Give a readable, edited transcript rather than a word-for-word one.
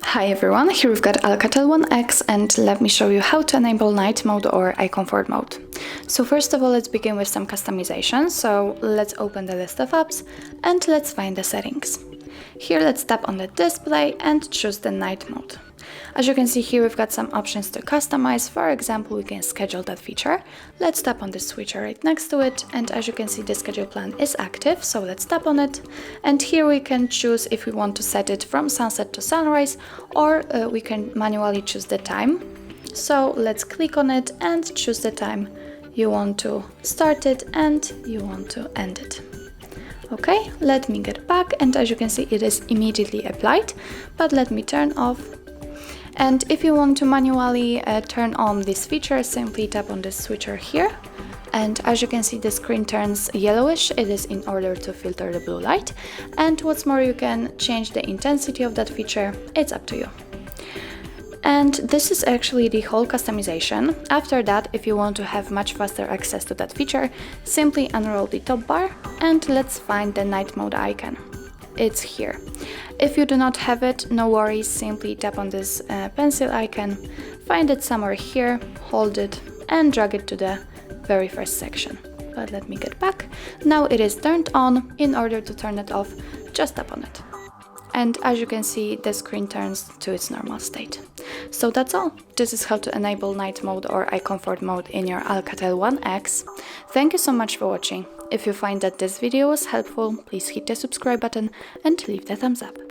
Hi everyone, here we've got ALCATEL One X, and let me show you how to enable night mode or eye comfort mode. So first of all, let's begin with some customization. So let's open the list of apps and let's find the settings. Here let's tap on the display and choose the night mode. As you can see here, we've got some options to customize. For example, we can schedule that feature. Let's tap on the switcher right next to it, and as you can see, the schedule plan is active, so let's tap on it. And here we can choose if we want to set it from sunset to sunrise, or we can manually choose the time. So let's click on it and choose the time you want to start it and you want to end it. Okay, let me get back, and as you can see, it is immediately applied, but let me turn off. And if you want to manually turn on this feature, simply tap on the switcher here. And as you can see, the screen turns yellowish. It is in order to filter the blue light. And what's more, you can change the intensity of that feature. It's up to you. And this is actually the whole customization. After that, if you want to have much faster access to that feature, simply unroll the top bar and let's find the night mode icon. It's here. If you do not have it, no worries, simply tap on this pencil icon, find it somewhere here, hold it and drag it to the very first section. But let me get back. Now it is turned on. In order to turn it off, just tap on it. And as you can see, the screen turns to its normal state. So that's all. This is how to enable night mode or eye comfort mode in your ALCATEL One X. Thank you so much for watching. If you find that this video was helpful, please hit the subscribe button and leave the thumbs up.